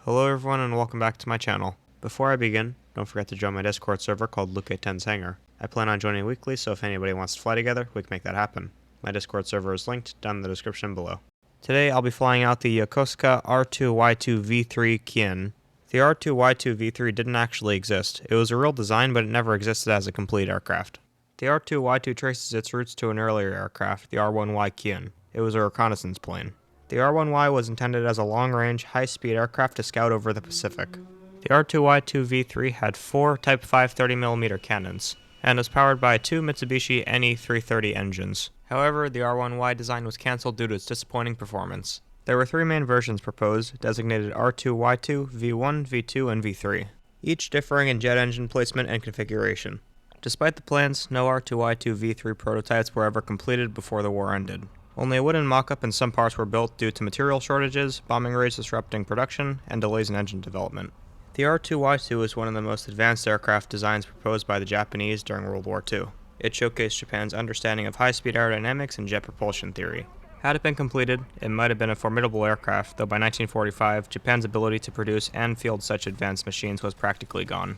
Hello everyone and welcome back to my channel. Before I begin, don't forget to join my Discord server called Luke 10's Hangar. I plan on joining weekly, so if anybody wants to fly together, we can make that happen. My Discord server is linked down in the description below. Today I'll be flying out the Yokosuka R2Y2 V3 Keiun. The R2Y2 V3 didn't actually exist. It was a real design, but it never existed as a complete aircraft. The R2Y2 traces its roots to an earlier aircraft, the R1Y Keiun. It was a reconnaissance plane. The R1Y was intended as a long-range, high-speed aircraft to scout over the Pacific. The R2Y2 V3 had 4 Type 5 30mm cannons, and was powered by 2 Mitsubishi NE330 engines. However, the R1Y design was cancelled due to its disappointing performance. There were 3 main versions proposed, designated R2Y2, V1, V2, and V3, each differing in jet engine placement and configuration. Despite the plans, no R2Y2 V3 prototypes were ever completed before the war ended. Only a wooden mock-up and some parts were built due to material shortages, bombing raids disrupting production, and delays in engine development. The R2Y2 is one of the most advanced aircraft designs proposed by the Japanese during World War II. It showcased Japan's understanding of high-speed aerodynamics and jet propulsion theory. Had it been completed, it might have been a formidable aircraft, though by 1945, Japan's ability to produce and field such advanced machines was practically gone.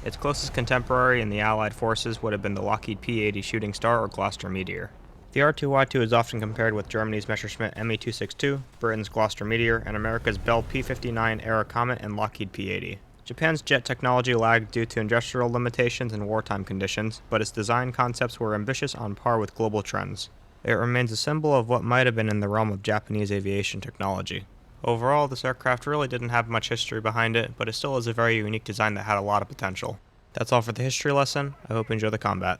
Its closest contemporary in the Allied forces would have been the Lockheed P-80 Shooting Star or Gloucester Meteor. The R2Y2 is often compared with Germany's Messerschmitt Me-262, Britain's Gloucester Meteor, and America's Bell P-59 Era Comet and Lockheed P-80. Japan's jet technology lagged due to industrial limitations and wartime conditions, but its design concepts were ambitious on par with global trends. It remains a symbol of what might have been in the realm of Japanese aviation technology. Overall, this aircraft really didn't have much history behind it, but it still is a very unique design that had a lot of potential. That's all for the history lesson. I hope you enjoy the combat.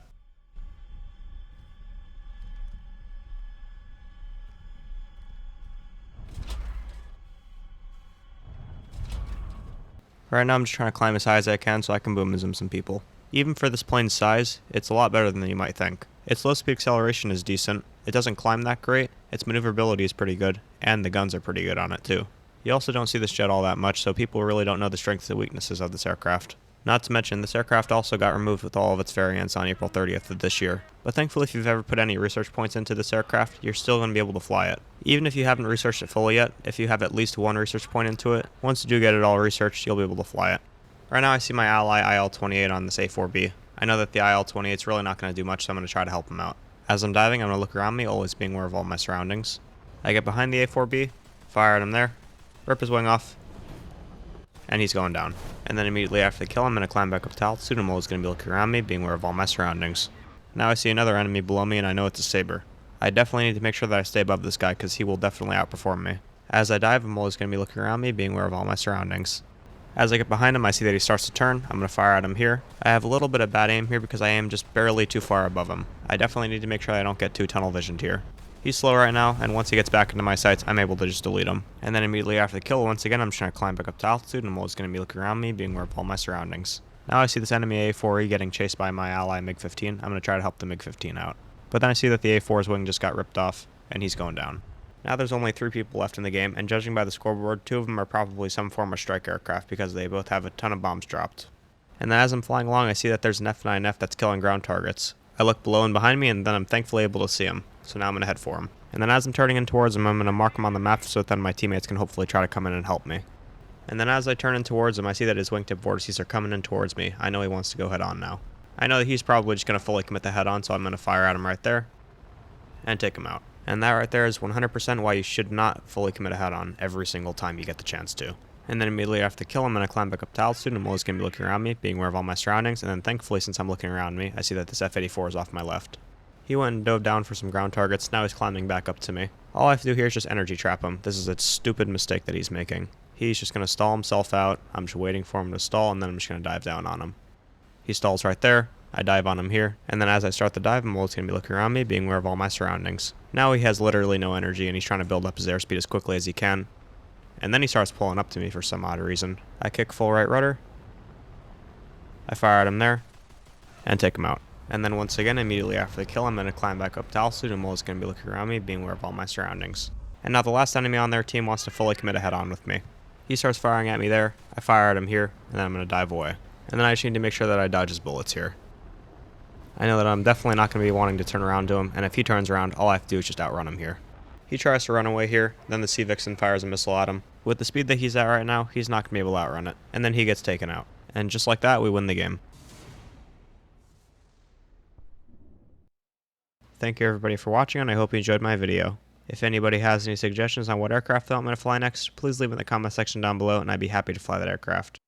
Right now I'm just trying to climb as high as I can so I can boom zoom some people. Even for this plane's size, it's a lot better than you might think. Its low speed acceleration is decent, it doesn't climb that great, its maneuverability is pretty good, and the guns are pretty good on it too. You also don't see this jet all that much, so people really don't know the strengths and weaknesses of this aircraft. Not to mention, this aircraft also got removed with all of its variants on April 30th of this year. But thankfully, if you've ever put any research points into this aircraft, you're still going to be able to fly it. Even if you haven't researched it fully yet, if you have at least 1 research point into it, once you do get it all researched, you'll be able to fly it. Right now I see my ally IL-28 on this A4B. I know that the IL-28 is really not going to do much, so I'm going to try to help him out. As I'm diving, I'm going to look around me, always being aware of all my surroundings. I get behind the A4B, fire at him there, rip his wing off, and he's going down. And then immediately after the kill, I'm going to climb back up to altitude. I'm always going to be looking around me, being aware of all my surroundings. Now I see another enemy below me, and I know it's a Saber. I definitely need to make sure that I stay above this guy, because he will definitely outperform me. As I dive, I'm always going to be looking around me, being aware of all my surroundings. As I get behind him, I see that he starts to turn. I'm going to fire at him here. I have a little bit of bad aim here because I am just barely too far above him. I definitely need to make sure I don't get too tunnel visioned here. He's slow right now, and once he gets back into my sights, I'm able to just delete him. And then immediately after the kill, once again, I'm just trying to climb back up to altitude, and I'm always going to be looking around me, being aware of all my surroundings. Now I see this enemy A4E getting chased by my ally MiG-15. I'm going to try to help the MiG-15 out. But then I see that the A4's wing just got ripped off, and he's going down. Now there's only 3 people left in the game, and judging by the scoreboard, 2 of them are probably some form of strike aircraft because they both have a ton of bombs dropped. And then as I'm flying along, I see that there's an F9F that's killing ground targets. I look below and behind me, and then I'm thankfully able to see him. So now I'm going to head for him. And then as I'm turning in towards him, I'm going to mark him on the map so that then my teammates can hopefully try to come in and help me. And then as I turn in towards him, I see that his wingtip vortices are coming in towards me. I know he wants to go head on now. I know that he's probably just going to fully commit the head on, so I'm going to fire at him right there and take him out. And that right there is 100% why you should not fully commit a head on every single time you get the chance to. And then immediately after the kill, I'm going to climb back up to altitude, and I'm always going to be looking around me, being aware of all my surroundings, and then thankfully, since I'm looking around me, I see that this F-84 is off my left. He went and dove down for some ground targets, now he's climbing back up to me. All I have to do here is just energy trap him. This is a stupid mistake that he's making. He's just going to stall himself out, I'm just waiting for him to stall, and then I'm just going to dive down on him. He stalls right there, I dive on him here, and then as I start the dive, I'm always going to be looking around me, being aware of all my surroundings. Now he has literally no energy, and he's trying to build up his airspeed as quickly as he can. And then he starts pulling up to me for some odd reason. I kick full right rudder, I fire at him there, and take him out. And then once again, immediately after the kill, I'm going to climb back up to altitude, and I'm always going to be looking around me, being aware of all my surroundings. And now the last enemy on their team wants to fully commit a head-on with me. He starts firing at me there, I fire at him here, and then I'm going to dive away. And then I just need to make sure that I dodge his bullets here. I know that I'm definitely not going to be wanting to turn around to him, and if he turns around, all I have to do is just outrun him here. He tries to run away here, then the Sea Vixen fires a missile at him. With the speed that he's at right now, he's not going to be able to outrun it. And then he gets taken out. And just like that, we win the game. Thank you everybody for watching, and I hope you enjoyed my video. If anybody has any suggestions on what aircraft they want me to fly next, please leave it in the comment section down below, and I'd be happy to fly that aircraft.